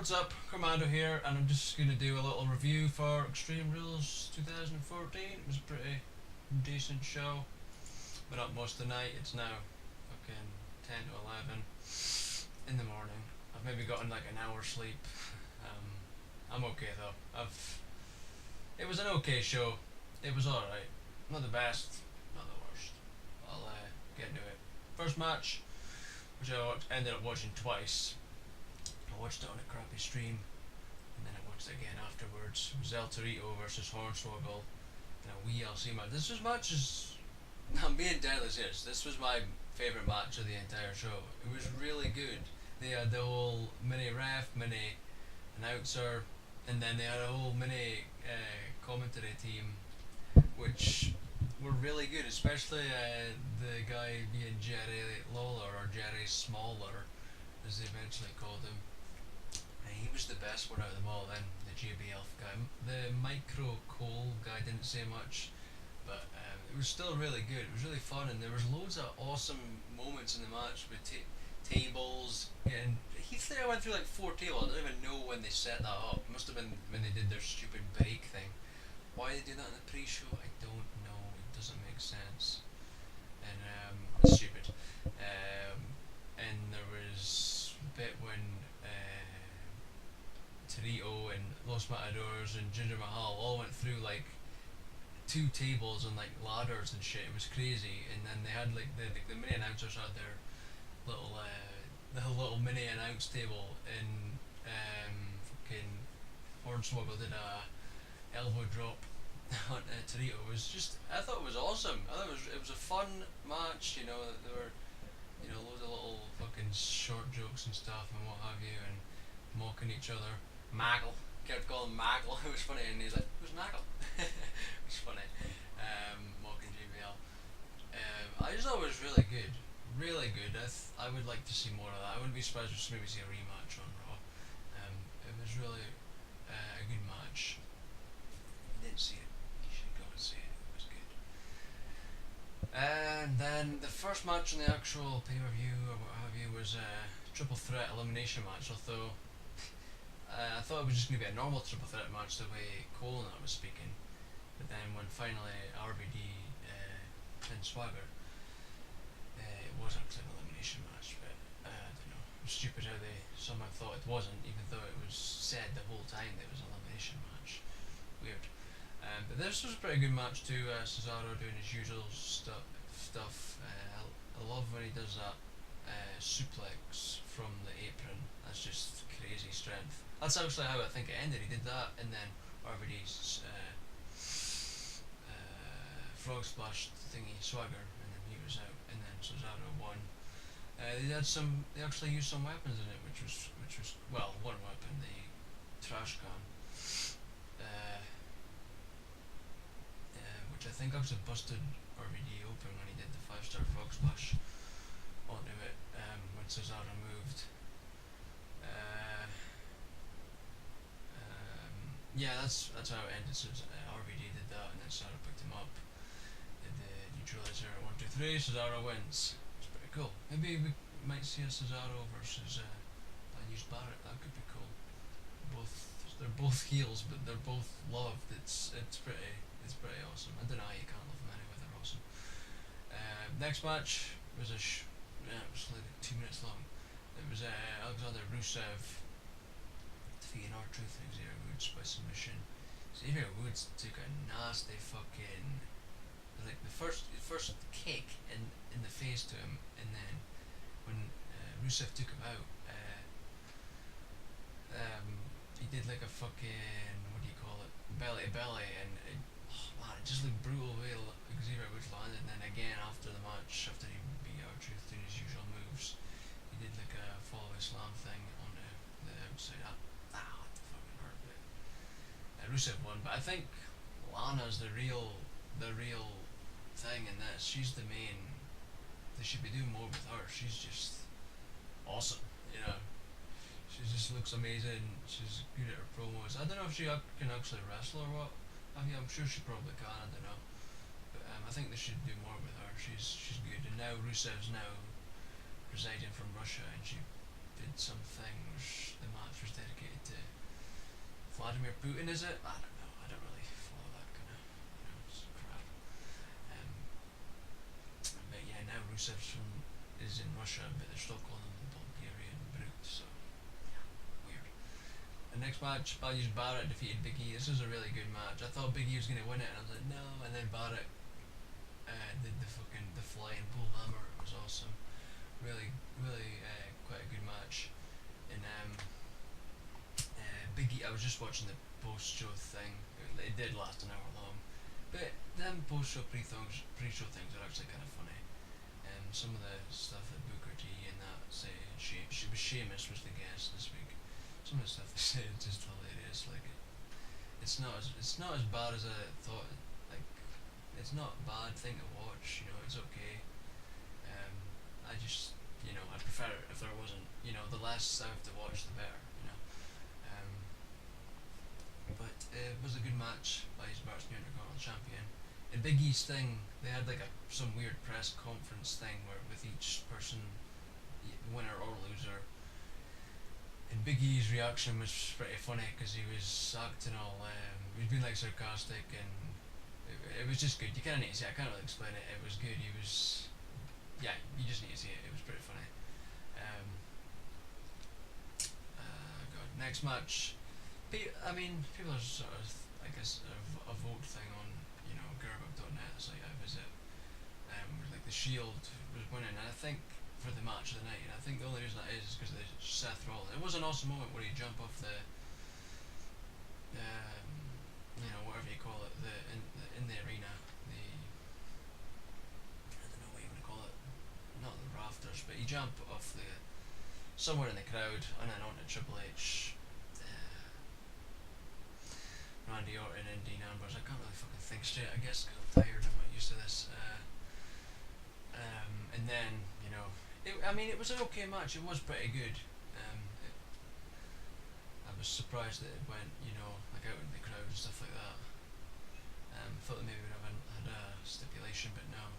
What's up, Commando here, and I'm just going to do a little review for Extreme Rules 2014. It was a pretty decent show. Been up most of the night. It's now fucking 10 to 11 in the morning. I've maybe gotten like an hour's sleep. I'm okay though. It was an okay show. It was alright. Not the best, not the worst. I'll get into it. First match, which I ended up watching twice. I watched it on a crappy stream, and then I watched it again afterwards. It was El Torito versus Hornswoggle in a WLC match. This was matches. I'm being deadly serious. This was my favourite match of the entire show. It was really good. They had the whole mini ref, mini announcer, and then they had a whole mini commentary team, which were really good. Especially the guy being Jerry Lawler, or Jerry Smaller, as they eventually called him. He was the best one out of them all then, the JBL guy. The Micro Cole guy didn't say much, but it was still really good. It was really fun, and there was loads of awesome moments in the match with tables. And Heath Slater went through like 4 tables. I don't even know when they set that up. It must have been when they did their stupid break thing. Why they do that in the pre-show, I don't know. It doesn't make sense. And it's stupid. And there was a bit when Torito and Los Matadors and Jinder Mahal all went through like 2 tables and like ladders and shit. It was crazy. And then they had like the mini announcers had their little mini announce table, and fucking Hornswoggle did a elbow drop on Torito. It was just, I thought it was awesome. I thought it was a fun match. You know, there were loads of little fucking short jokes and stuff and what have you, and mocking each other. Maggle. Kept calling him Maggle. It was funny, and he's like, "Who's Maggle?" It was funny. Mocking JBL. I just thought it was really good. Really good. I would like to see more of that. I wouldn't be surprised to maybe see a rematch on Raw. It was really a good match. If you didn't see it, you should go and see it. It was good. And then the first match on the actual pay-per-view or what have you was a triple threat elimination match, although I thought it was just going to be a normal triple threat match the way Cole and I was speaking. But then when finally RVD pinned Swagger, it was actually an elimination match. But I don't know, it was stupid how they somehow thought it wasn't, even though it was said the whole time that it was an elimination match. Weird. But this was a pretty good match too. Cesaro doing his usual stuff. I love when he does that suplex from the apron. That's just crazy strength. That's actually how I think it ended. He did that, and then RVD's frog splash thingy Swagger, and then he was out, and then Cesaro won. They actually used some weapons in it, which was well, one weapon, the trash can, which I think actually busted RVD open when he did the 5-star frog splash onto it when Cesaro moved. Yeah, that's how it ended. So RVD did that, and then Cesaro picked him up. Did the neutralizer 1, 2, 3. Cesaro wins. It's pretty cool. Maybe we might see a Cesaro versus Daniel Barrett. That could be cool. They're both heels, but they're both loved. It's pretty awesome. I don't know how you can't love them anyway. They're awesome. Next match was it was like 2 minutes long. It was Alexander Rusev defeating R-Truth and Xavier Woods by submission. Xavier Woods took a nasty fucking, like the first kick in the face to him, and then when Rusev took him out, he did like a fucking, what do you call it, belly to belly, and it just like brutal way Xavier Woods landed. And then again after the match, after he beat R-Truth doing his usual moves, he did like a follow slam thing on the outside. That fucking hurt. But Rusev won. But I think Lana's the real thing in this. She's the main. They should be doing more with her. She's just awesome. You know, she just looks amazing. She's good at her promos. I don't know if she can actually wrestle or what. I mean, I'm sure she probably can. I don't know. But I think they should do more with her. She's good. And now Rusev's residing from Russia, and she did something which the match was dedicated Vladimir Putin, is it? I don't know. I don't really follow that kind of crap. Um, but yeah, now Rusev's is in Russia, but they're still calling him the Bulgarian brute. So yeah, weird. The next match, Bally's Barrett defeated Big E. This was a really good match. I thought Big E was gonna win it, and I was like, no. And then Barrett did the flying bull hammer. It was awesome. Really quite a good match. And Big E, I was just watching the post-show thing. It did last an hour long, but them post-show pre-show things are actually kind of funny. Some of the stuff that Booker T and that say, Sheamus was the guest this week. Some of the stuff they say is just hilarious. Like it's not as bad as I thought. Like it's not a bad thing to watch. It's okay. I just I'd prefer it if there wasn't. The less I have to watch, the better. But it was a good match by his Bart's new Intercontinental Champion. And Big E's thing, they had like some weird press conference thing where with each person, winner or loser. And Big E's reaction was pretty funny because he was acting all, he was being like sarcastic, and it was just good. You kind of need to see it. I can't really explain it. It was good. Yeah, you just need to see it. It was pretty funny. God, next match. People are sort of, I guess, a vote thing on, Gerbuck.net. It's like I visit, like the Shield was winning, and I think for the match of the night, and I think the only reason that is because of Seth Rollins. It was an awesome moment where he jumped off the, whatever you call it, in the arena, I don't know what you want to call it, not the rafters, but he jumped off the somewhere in the crowd and then onto Triple H. Randy Orton and Dean Ambrose. I can't really fucking think straight, I guess, because I'm tired. I'm not used to this. And then, it was an okay match. It was pretty good. I was surprised that it went, like out in the crowd and stuff like that. Thought that maybe we'd have had a stipulation, but no.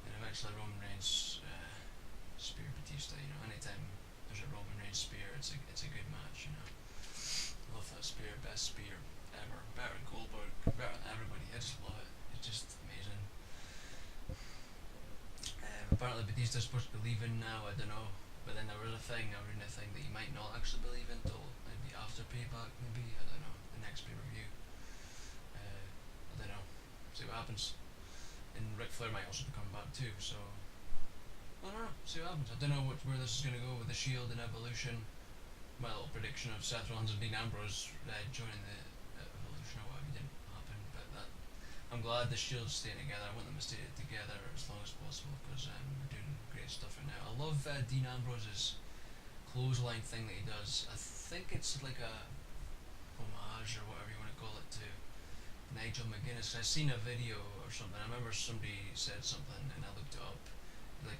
And eventually Roman Reigns spear Batista. Anytime there's a Roman Reigns spear, it's a good match. I love that spear, best spear ever, better than Goldberg, better than everybody. I just love it. It's just amazing. Apparently Batista's supposed to be leaving now. I don't know, but then there was a thing that he might not actually be leaving till maybe after Payback. Maybe I don't know. The next pay-per-view. I don't know. See what happens. And Ric Flair might also be coming back too. So I don't know. See what happens. I don't know where this is going to go with the Shield and Evolution. My little prediction of Seth Rollins and Dean Ambrose joining the Evolution or whatever didn't happen, but I'm glad the Shield's staying together. I want them to stay together as long as possible because we're doing great stuff right now. I love Dean Ambrose's clothesline thing that he does. I think it's like a homage or whatever you want to call it to Nigel McGuinness. I've seen a video or something. I remember somebody said something and I looked it up. Like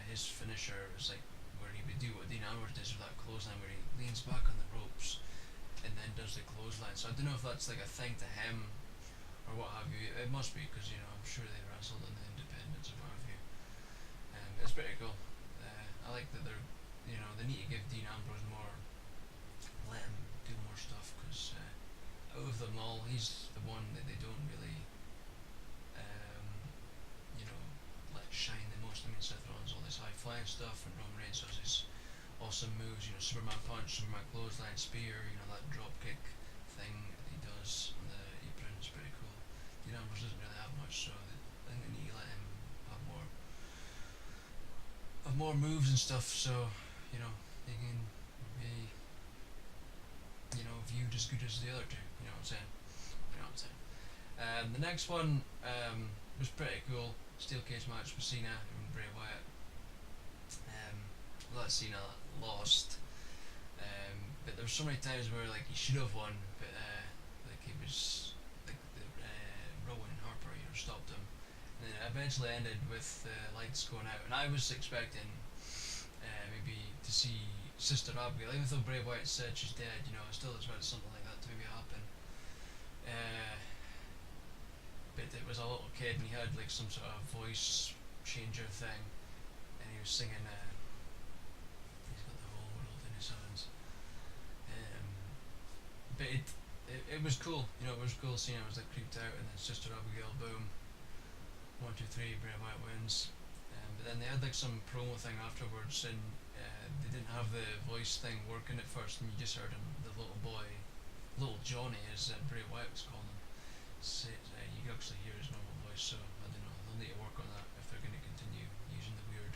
his finisher was like where he would do what Dean Ambrose does with that clothesline, where he leans back on the ropes and then does the clothesline. So I don't know if that's like a thing to him or what have you. It must be because I'm sure they wrestled in the independents or what have you. It's pretty cool. I like that they need to give Dean Ambrose more, let him do more stuff because out of them all, he's the one that they don't really, let shine the most. I mean, Seth Rollins all this high flying stuff, and Roman Reigns does his awesome moves. Superman punch, Superman clothesline, spear. That drop kick thing that he does on the apron is pretty cool. Dean Ambrose doesn't really have much, so I think they need to let him have more moves and stuff. So he can be viewed as good as the other two. You know what I'm saying? The next one was pretty cool. Steel cage match with Cena and Bray Wyatt. Cena lost, but there were so many times where like he should have won, but like he was like Rowan Harper stopped him, and then it eventually ended with lights going out. And I was expecting maybe to see Sister Abigail, even though Bray Wyatt said she's dead. I still expected something like that to maybe happen. But it was a little kid and he had like some sort of voice changer thing, and he was singing. He's got the whole world in his hands. but it was cool. You know, it was cool seeing I was like creeped out, and then Sister Abigail, boom, 1, 2, 3, Bray Wyatt wins. But then they had like some promo thing afterwards, and they didn't have the voice thing working at first, and you just heard him, the little boy, little Johnny, as Bray Wyatt was calling him. Say, you can actually hear his normal voice, so I don't know. They'll need to work on that if they're going to continue using the weird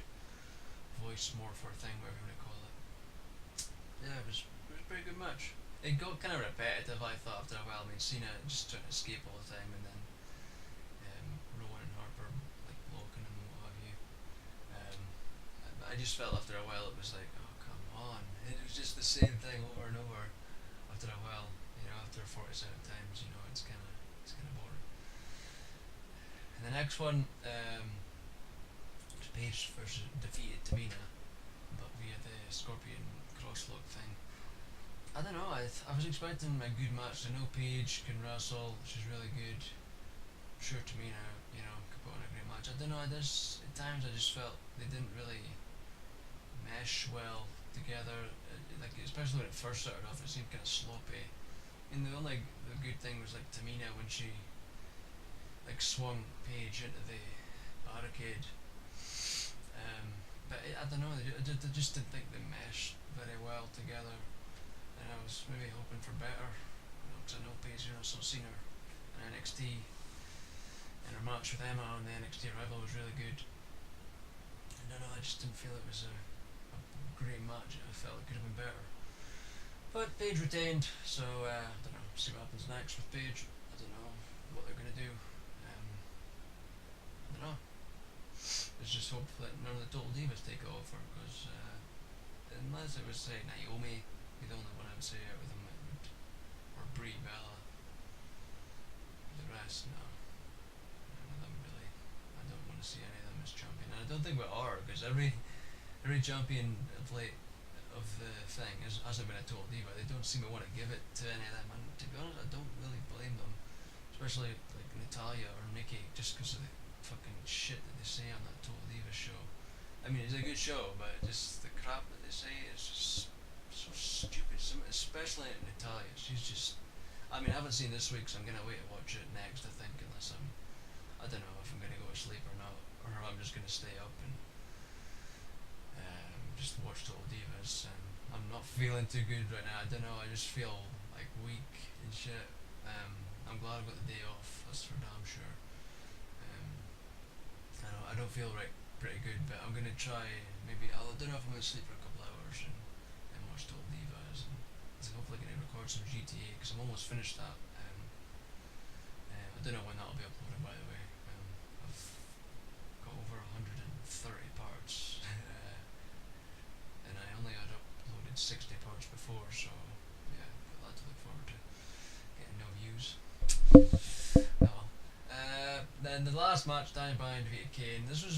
voice morpher thing, whatever you want to call it. Yeah, it was a pretty good match. It got kind of repetitive, I thought, after a while. I mean, Cena just trying to escape all the time, and then Rowan and Harper like blocking him and what have you. I just felt after a while it was like, oh come on, it was just the same thing over and over. After a while, you know, after 47 times, you know, it's kind of boring. And the next one, Paige versus defeated Tamina, but via the Scorpion crosslock thing. I don't know. I was expecting a good match. I know Paige can wrestle. She's really good. Sure, Tamina, you know, could put on a great match. I don't know. At times I just felt they didn't really mesh well together. Like especially when it first started off, it seemed kind of sloppy. And the good thing was like Tamina when she like swung Paige into the barricade. But I don't know. I just didn't think they meshed very well together. And I was maybe hoping for better, because I know Paige, I've also seen her in NXT, and her match with Emma on the NXT Rival was really good. I don't know, I just didn't feel it was a great match. I felt it could have been better. But Paige retained, so I don't know, see what happens next with Paige. I don't know what they're going to do. I don't know. Let's just hope that none of the Total Divas take it off her, because unless it was, say, Naomi, the only one I would say out of them, or Brie Bella. The rest, no. None of them really. I don't want to see any of them as champion. And I don't think we are, because every champion of late of the thing hasn't been a Total Diva. They don't seem to want to give it to any of them, and to be honest, I don't really blame them. Especially like Natalia or Nikki, just because of the fucking shit that they say on that Total Diva show. I mean, it's a good show, but just the crap that they say is just so stupid. Especially Natalia, she's just. I mean, I haven't seen this week, so I'm gonna wait to watch it next. I think, unless I don't know if I'm gonna go to sleep or not, or I'm just gonna stay up and just watch Total Divas. And I'm not feeling too good right now. I don't know. I just feel like weak and shit. I'm glad I've got the day off. That's for damn sure. I don't feel pretty good, but I'm gonna try. Maybe I don't know if I'm gonna sleep for a couple hours and watch Total Divas, and hopefully gonna record some GTA because I'm almost finished that. I don't know when that'll be uploaded, by the way. I've got over 130 parts, and I only had uploaded 60 parts before, so yeah, I've got that to look forward to. Getting no views. Oh well. Then the last match, Daniel Bryan defeated Kane. This was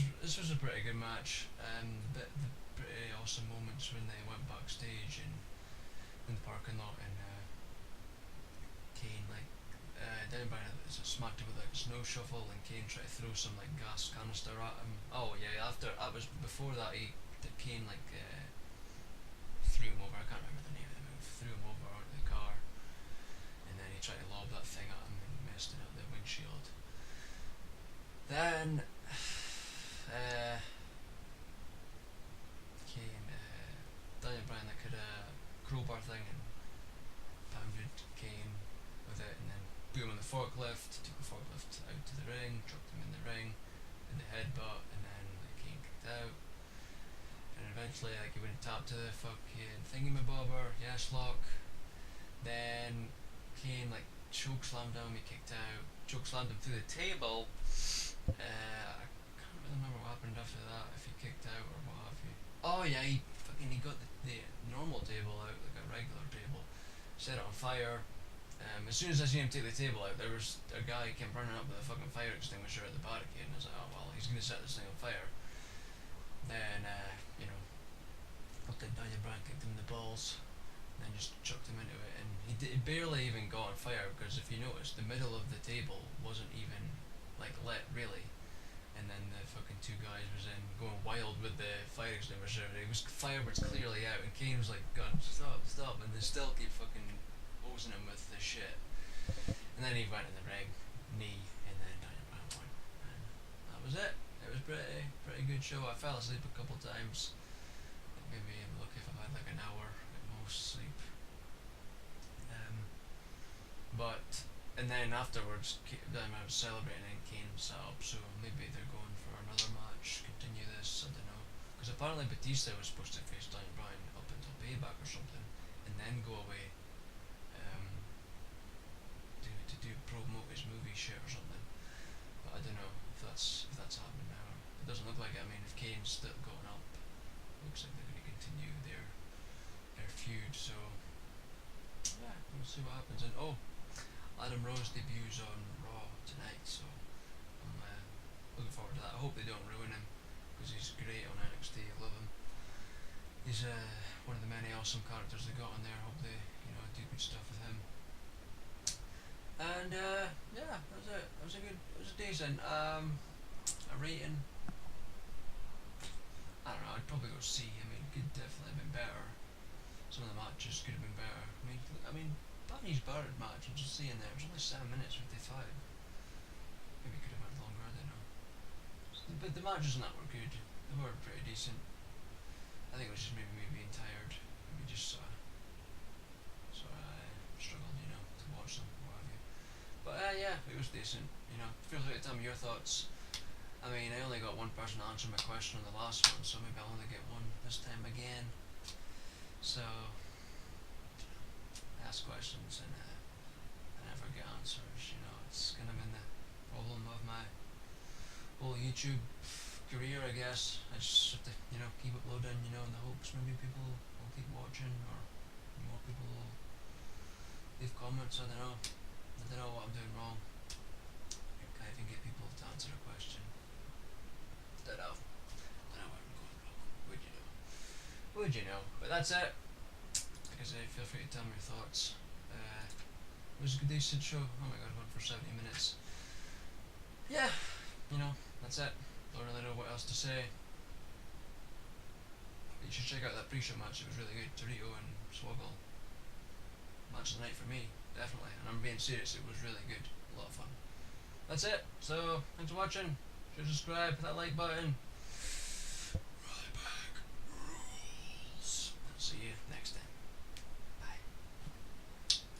a pretty good match. The pretty awesome moments when they went backstage and in the parking lot, and Kane Daniel Bryan smacked him with a snow shovel, and Kane tried to throw some like gas canister at him. Oh yeah, after that was before that Kane threw him over. I can't remember the name of the move. Threw him over onto the car, and then he tried to lob that thing at him and messed it up the windshield. Then Daniel Bryan could crowbar thing and pounded Kane with it, and then put him on the forklift, took the forklift out to the ring, dropped him in the ring, in the headbutt, and then Kane kicked out. And eventually he went and tapped to the fucking thingamabobber, yes lock. Then Kane choke slammed him, he kicked out, choke slammed him through the table. I can't really remember what happened after that, if he kicked out or what have you. Oh yeah, he got the normal table out, like a regular table, set it on fire. As soon as I seen him take the table out, there was a guy came running up with a fucking fire extinguisher at the barricade, and I was like, oh well, he's gonna set this thing on fire. Then Daniel Bryan kicked him in the balls, and then just chucked him into it, and he barely even got on fire, because if you notice, the middle of the table wasn't even lit really, and then the fucking two guys was in going wild with the fire extinguisher. Fire was clearly out, and Kane was like, God, stop, and they still keep fucking hosing him with the shit. And then he went in the ring, knee, and then Daniel Bryan won. And that was it. It was pretty good show. I fell asleep a couple times. Maybe I'm lucky if I've had like an hour at most sleep. But and then afterwards, I was celebrating and Kane set up, so maybe they're going for another match, continue this, I don't know. Because apparently Batista was supposed to face Daniel Bryan up until Payback or something, and then go away to do promote his movie shit or something. But I don't know if that's happening now. It doesn't look like it. I mean, if Kane's still going up, looks like they're going to continue their feud. So yeah, we'll see what happens. And Adam Rose debuts on Raw tonight, so I'm looking forward to that. I hope they don't ruin him, because he's great on NXT. I love him. He's one of the many awesome characters they got on there. I hope they do good stuff with him. And yeah, that was it. It was decent. A rating, I don't know. I'd probably go C. I mean, it could definitely have been better. Some of the matches could have been better. I mean. Barney's Barrett match, I'm just seeing there, it was only 7 minutes 55. Maybe it could have went longer, I don't know. But the matches and that were good. They were pretty decent. I think it was just maybe me being tired. Maybe just sort of struggled, to watch them, what have you. But yeah, it was decent, Feel free to tell me your thoughts. I mean, I only got one person to answer my question on the last one, so maybe I'll only get one this time again. So ask questions and I never get answers. It's kind of been the problem of my whole YouTube career, I guess. I just have to, keep uploading, in the hopes maybe people will keep watching or more people will leave comments. I don't know what I'm doing wrong. I can't even get people to answer a question. Don't know what I'm going wrong. Would you know? But that's it. Like I say, feel free to tell me your thoughts. It was a good decent show. Oh my god, went for 70 minutes. Yeah, that's it. Don't really know what else to say. You should check out that pre-show match. It was really good. Torito and Swoggle. Match of the night for me, definitely. And I'm being serious. It was really good. A lot of fun. That's it. So thanks for watching. Should subscribe, hit that like button.